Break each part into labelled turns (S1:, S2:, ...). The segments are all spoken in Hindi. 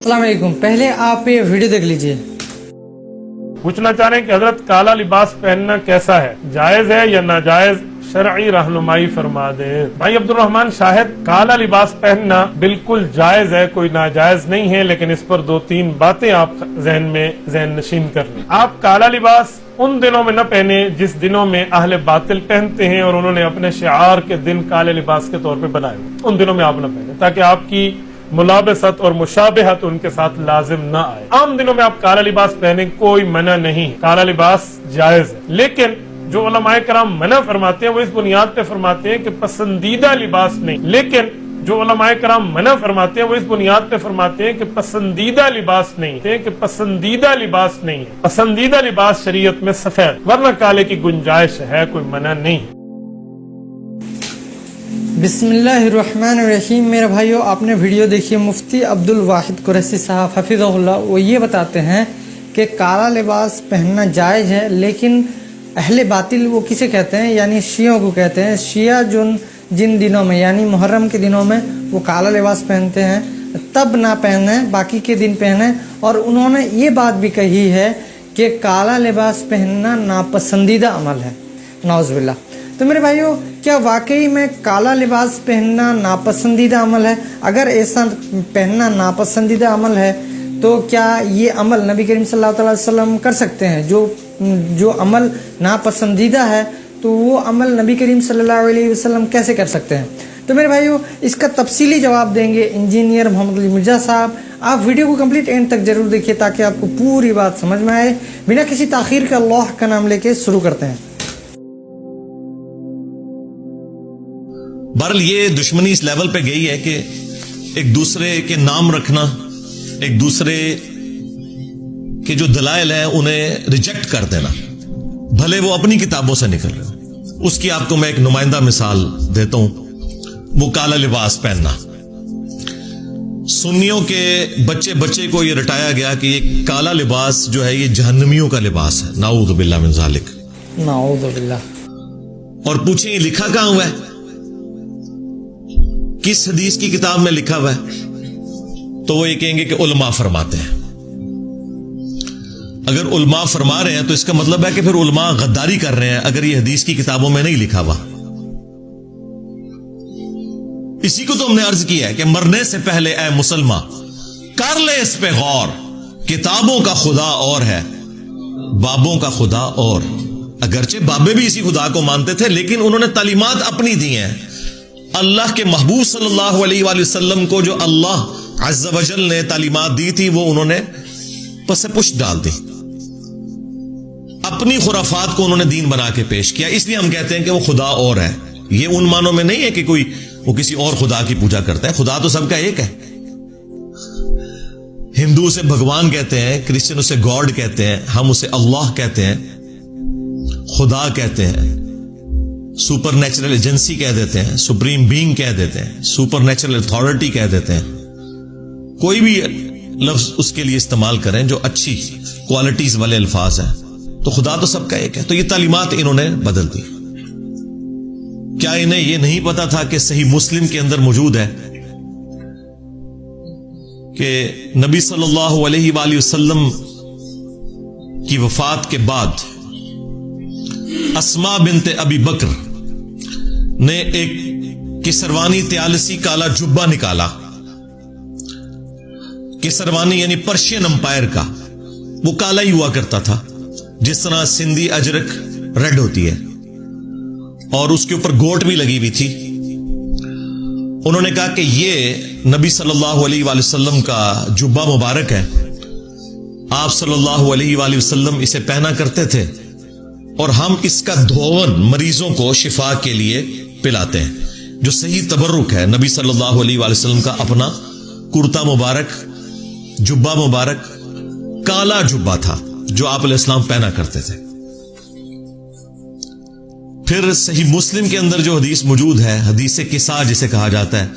S1: अस्सलाम वालेकुम। पहले आप ये वीडियो देख लीजिए।
S2: पूछना चाह रहे हैं कि हजरत काला लिबास पहनना कैसा है, जायज है या नाजायज, शरई रहनुमाई फरमा दे। भाई अब्दुल रहमान शाहिद, काला लिबास पहनना बिल्कुल जायज है, कोई नाजायज नहीं है, लेकिन इस पर दो तीन बातें आप जहन नशीन कर लें। आप काला लिबास उन दिनों में न पहने जिस दिनों में अहले बातिल पहनते हैं और उन्होंने अपने शिआर के दिन काले लिबास के तौर पे बनाए, उन दिनों में आप न पहने, ताकि आपकी मुलाबसत और मुशाबहत उनके साथ लाजिम ना आए। आम दिनों में आप काला लिबास पहने, कोई मना नहीं, काला लिबास जायज है। लेकिन जो उलमाए कराम मना फरमाते हैं वो इस बुनियाद पे फरमाते हैं कि पसंदीदा लिबास नहीं। लेकिन जो उलमाए कराम मना फरमाते हैं वो इस बुनियाद पे फरमाते हैं कि पसंदीदा लिबास नहीं है, कि पसंदीदा लिबास नहीं है। पसंदीदा लिबास शरीयत में सफेद, वरना काले की गुंजाइश है, कोई मना नहीं।
S1: बिस्मिल्लाहिर्रहमानिर्रहीम। मेरे भाइयों, आपने वीडियो देखिए। मुफ्ती अब्दुल वाहिद कुरैशी साहब हफिज़हुल्लाह, वो ये बताते हैं कि काला लिबास पहनना जायज़ है, लेकिन अहले बातिल वो किसे कहते हैं, यानी शियों को कहते हैं। शिया जिन दिनों में यानी मुहर्रम के दिनों में वो काला लिबास पहनते हैं, तब ना पहने, बाकी के दिन पहने। और उन्होंने ये बात भी कही है कि काला लिबास पहनना नापसंदीदा अमल है, नाउज़ुबिल्लाह। तो मेरे भाइयों, क्या वाकई में काला लिबास पहनना नापसंदीदा अमल है? अगर ऐसा पहनना नापसंदीदा अमल है तो क्या ये अमल नबी करीम सल्लल्लाहु अलैहि वसल्लम कर सकते हैं? जो अमल नापसंदीदा है तो वो अमल नबी करीम सल्लल्लाहु अलैहि वसल्लम कैसे कर सकते हैं? तो मेरे भाइयों, इसका तफसीली जवाब देंगे इंजीनियर मोहम्मद अली मिर्जा साहब। आप वीडियो को कंप्लीट एंड तक जरूर देखिए ताकि आपको पूरी बात समझ में आए। बिना किसी ताखीर के अल्लाह का नाम लेके शुरू करते हैं।
S3: बहरहाल ये दुश्मनी इस लेवल पे गई है कि एक दूसरे के नाम रखना, एक दूसरे के जो दलाइल है उन्हें रिजेक्ट कर देना, भले वो अपनी किताबों से निकल रहे हो। उसकी आपको मैं एक नुमाइंदा मिसाल देता हूं, वो काला लिबास पहनना। सुन्नियों के बच्चे बच्चे को ये रटाया गया कि ये काला लिबास जो है ये जहन्नमियों का लिबास है, नाऊज़ु बिल्लाह मिन ज़ालिक,
S1: नाऊज़ु बिल्लाह।
S3: और पूछे ये लिखा कहां हुआ है, किस हदीस की किताब में लिखा हुआ है? तो वो ये कहेंगे कि उलमा फरमाते हैं। अगर उलमा फरमा रहे हैं तो इसका मतलब है कि फिर उलमा गद्दारी कर रहे हैं, अगर ये हदीस की किताबों में नहीं लिखा हुआ। इसी को तो हमने अर्ज किया है कि मरने से पहले ऐ मुसलमान कर ले इस पे गौर, किताबों का खुदा और है, बाबों का खुदा और। अगरचे बाबे भी इसी खुदा को मानते थे, लेकिन उन्होंने तालीमात अपनी दी हैं। अल्लाह के महबूब सल्लल्लाहु अलैहि वसल्लम को जो अल्लाह अज़्ज़ व जल ने तालीमात दी थी वो उन्होंने पसे पुष्ट डाल दी, अपनी खुराफात को उन्होंने दीन बना के पेश किया। इसलिए हम कहते हैं कि वो खुदा और है। ये उन मानों में नहीं है कि कोई वो किसी और खुदा की पूजा करता है, खुदा तो सबका एक है। हिंदू उसे भगवान कहते हैं, क्रिश्चियन उसे गॉड कहते हैं, हम उसे अल्लाह कहते हैं, खुदा कहते हैं, सुपर नेचुरल एजेंसी कह देते हैं, सुप्रीम बीइंग कह देते हैं, सुपर नेचुरल अथॉरिटी कह देते हैं। कोई भी लफ्ज उसके लिए इस्तेमाल करें जो अच्छी क्वालिटीज वाले अल्फाज हैं, तो खुदा तो सबका एक है। तो ये तालीमात इन्होंने बदल दी। क्या इन्हें यह नहीं पता था कि सही मुस्लिम के अंदर मौजूद है कि नबी सल्लल्लाहु अलैहि वसल्लम की वफात के बाद अस्मा बिनते अबी बकर ने एक किसरवानी त्यालसी काला जुब्बा निकाला। किसरवानी यानी पर्शियन अंपायर का, वो काला ही हुआ करता था, जिस तरह सिंधी अजरक रेड होती है, और उसके ऊपर गोट भी लगी हुई थी। उन्होंने कहा कि ये नबी सल्लल्लाहु अलैहि वसल्लम का जुब्बा मुबारक है, आप सल्लल्लाहु अलैहि वसल्लम इसे पहना करते थे, और हम इसका धोवन मरीजों को शिफा के लिए पिलाते हैं। जो सही तबर्रुक है, नबी सल्लल्लाहु अलैहि वसल्लम का अपना कुर्ता मुबारक, जुब्बा मुबारक, काला जुब्बा था जो आप अलैहिस्सलाम पहना करते थे। फिर सही मुस्लिम के अंदर जो हदीस मौजूद है, हदीस किसा जिसे कहा जाता है,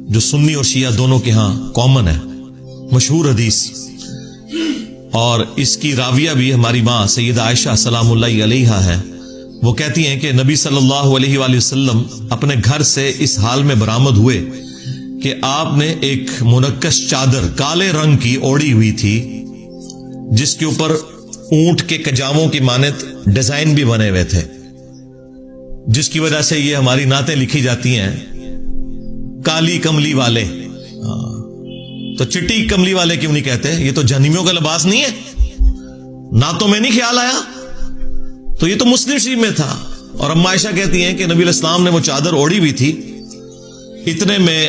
S3: जो सुन्नी और शिया दोनों के यहां कॉमन है, मशहूर हदीस, और इसकी राविया भी हमारी मां सैयदा आयशा सलामुल्लाहि अलैहा है। वो कहती हैं कि नबी सल्लल्लाहु अलैहि वसल्लम अपने घर से इस हाल में बरामद हुए कि आपने एक मुनक्कश चादर काले रंग की ओढ़ी हुई थी, जिसके ऊपर ऊंट के कजामों की मानत डिजाइन भी बने हुए थे, जिसकी वजह से ये हमारी नातें लिखी जाती हैं, काली कमली वाले। तो चिट्टी कमली वाले क्यों नहीं कहते? ये तो जहन्नमियों का लिबास नहीं है, नातों में नहीं ख्याल आया? तो ये तो मुस्लिम शरीफ में था। और अम्मा आयशा कहती हैं कि नबी इस्लाम ने वो चादर ओढ़ी हुई थी, इतने में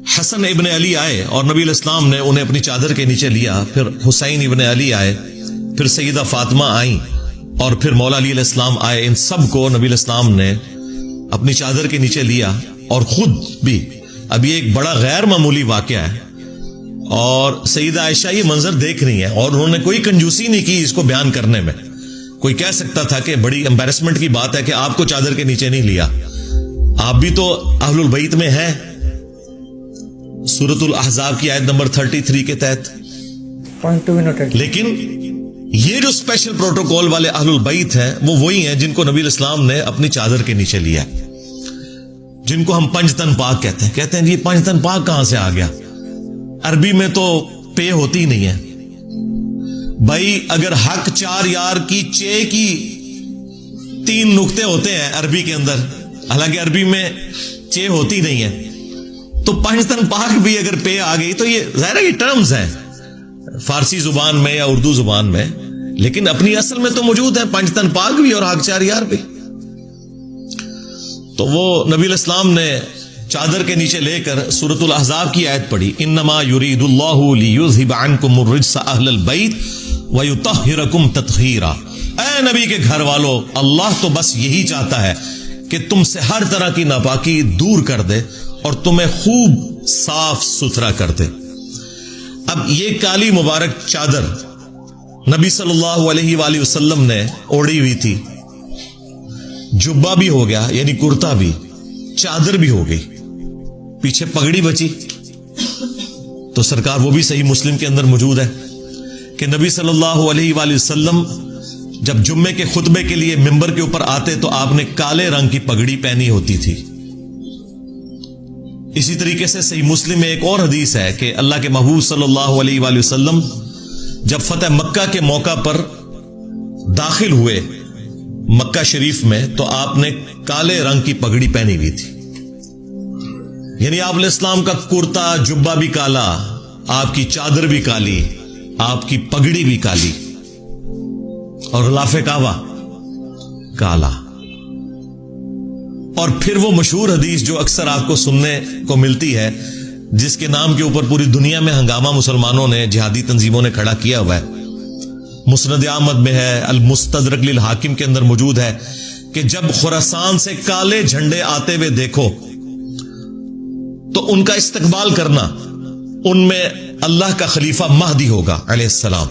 S3: हसन इब्ने अली आए और नबी इस्लाम ने उन्हें अपनी चादर के नीचे लिया। फिर हुसैन इब्ने अली आए, फिर सईदा फातिमा आई, और फिर मौला अली इस्लाम आए। इन सब को नबी इस्लाम ने अपनी चादर के नीचे लिया और खुद भी। अब ये एक बड़ा गैर मामूली वाकया है, और सईदा आयशा ये मंजर देख रही है, और उन्होंने कोई कंजूसी नहीं की इसको बयान करने में। कोई कह सकता था कि बड़ी एम्बैरेसमेंट की बात है कि आपको चादर के नीचे नहीं लिया, आप भी तो अहलुल बैत में हैं, सूरतुल अहज़ाब की आयत नंबर 33 के तहत।
S1: Point to be noted.
S3: लेकिन ये जो स्पेशल प्रोटोकॉल वाले अहलुल बैत हैं, वो वही हैं जिनको नबी इस्लाम ने अपनी चादर के नीचे लिया, जिनको हम पंजतन पाक कहते हैं। कहते हैं जी पंजतन पाक कहां से आ गया? अरबी में तो पे होती ही नहीं है भाई। अगर हक 4 यार की चे की 3 नुक्ते होते हैं अरबी के अंदर, हालांकि अरबी में चे होती नहीं है, तो पंजतन पाक भी अगर पे आ गई तो ये जाहिर है ये टर्म्स हैं फारसी जुबान में या उर्दू जुबान में, लेकिन अपनी असल में तो मौजूद है पंजतन पाक भी और हक 4 यार भी। तो वो नबी इस्लाम ने चादर के नीचे लेकर सूरतुल अहज़ाब की आयत पढ़ी, इन्नमा युरीदुल्लाहु लियुज़हिबा अन्कुम अर्रिज्सा अहलल बैत व युतहिरकुम तत्हीरा। ऐ नबी के घर वालों, अल्लाह तो बस यही चाहता है कि तुमसे हर तरह की नापाकी दूर कर दे और तुम्हें खूब साफ सुथरा कर दे। अब ये काली मुबारक चादर नबी सल्लल्लाहु अलैहि वसल्लम ने ओढ़ी हुई थी, जुब्बा भी हो गया यानी कुर्ता भी, चादर भी हो गई, पीछे पगड़ी बची। तो सरकार वो भी सही मुस्लिम के अंदर मौजूद है कि नबी सल्लल्लाहु अलैहि वसल्लम जब जुम्मे के खुतबे के लिए मिंबर के ऊपर आते तो आपने काले रंग की पगड़ी पहनी होती थी। इसी तरीके से सही मुस्लिम में एक और हदीस है कि अल्लाह के महबूब सल्लल्लाहु अलैहि वसल्लम जब फतेह मक्का के मौका पर दाखिल हुए मक्का शरीफ में, तो आपने काले रंग की पगड़ी पहनी हुई थी। यानी आप इस्लाम का कुर्ता जुब्बा भी काला, आपकी चादर भी काली, आपकी पगड़ी भी काली, और गिलाफे काबा काला। और फिर वो मशहूर हदीस जो अक्सर आपको सुनने को मिलती है, जिसके नाम के ऊपर पूरी दुनिया में हंगामा मुसलमानों ने, जिहादी तंजीमों ने खड़ा किया हुआ है, मुस्नद अहमद में है, अल मुस्तदरक लिल हाकिम के अंदर मौजूद है कि जब खुरासान से काले झंडे आते हुए देखो तो उनका इस्तकबाल करना, उनमें अल्लाह का खलीफा महदी होगा अलैहिस्सलाम।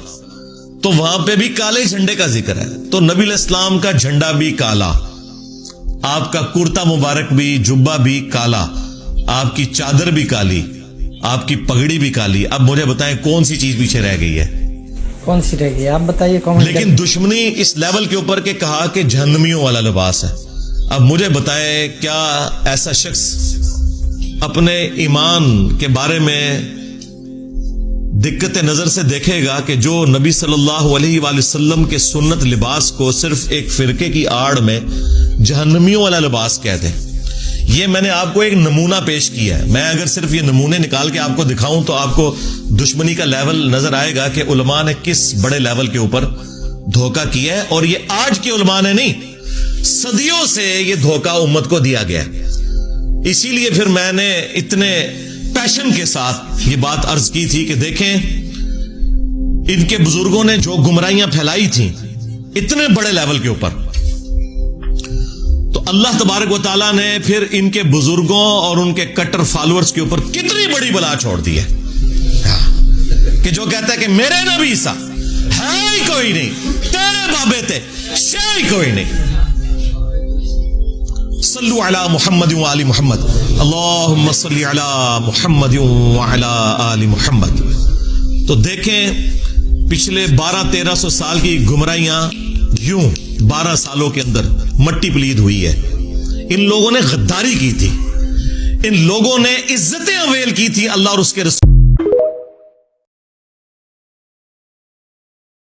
S3: तो वहां पे भी काले झंडे का जिक्र है। तो नबी इस्लाम का झंडा भी काला, आपका कुर्ता मुबारक भी, जुब्बा भी काला, आपकी चादर भी काली, आपकी पगड़ी भी काली। अब मुझे बताएं कौन सी चीज पीछे रह गई है? कौन सी रह गई आप बताइए कमेंट। लेकिन दुश्मनी इस लेवल के ऊपर के कहा कि जहन्नमियों वाला लिबास है। अब मुझे बताएं क्या ऐसा शख्स अपने ईमान के बारे में दिक्कत नजर से देखेगा कि जो नबी सल्लल्लाहु अलैहि वसल्लम के सुन्नत लिबास को सिर्फ एक फिरके की आड़ में जहन्नमियों वाला लिबास कहते हैं? ये मैंने आपको एक नमूना पेश किया है। मैं अगर सिर्फ ये नमूने निकाल के आपको दिखाऊं तो आपको दुश्मनी का लेवल नजर आएगा कि उलमा ने किस बड़े लेवल के ऊपर धोखा किया है। और ये आज के उलमा ने नहीं, सदियों से ये धोखा उम्मत को दिया गया। इसीलिए फिर मैंने इतने पैशन के साथ ये बात अर्ज की थी कि देखें, इनके बुजुर्गों ने जो गुमराहियां फैलाई थी इतने बड़े लेवल के ऊपर, तो अल्लाह तबारक व तआला ने फिर इनके बुजुर्गों और उनके कट्टर फॉलोअर्स के ऊपर कितनी बड़ी बला छोड़ दी है कि जो कहता है कि मेरे नबी सा है ही कोई नहीं, तेरे बाबे थे शे ही कोई नहीं। सल्लु अला मुहम्मद व आलि मुहम्मद, अल्लाहुम्मा सल्लि अला मुहम्मद व अला आलि मुहम्मद। तो देखें पिछले 1200-1300 साल की गुमराहियां यूं 12 सालों के अंदर मट्टी पलीद हुई है। इन लोगों ने गद्दारी की थी, इन लोगों ने इज्जतें अवेल की थी अल्लाह और उसके रसूल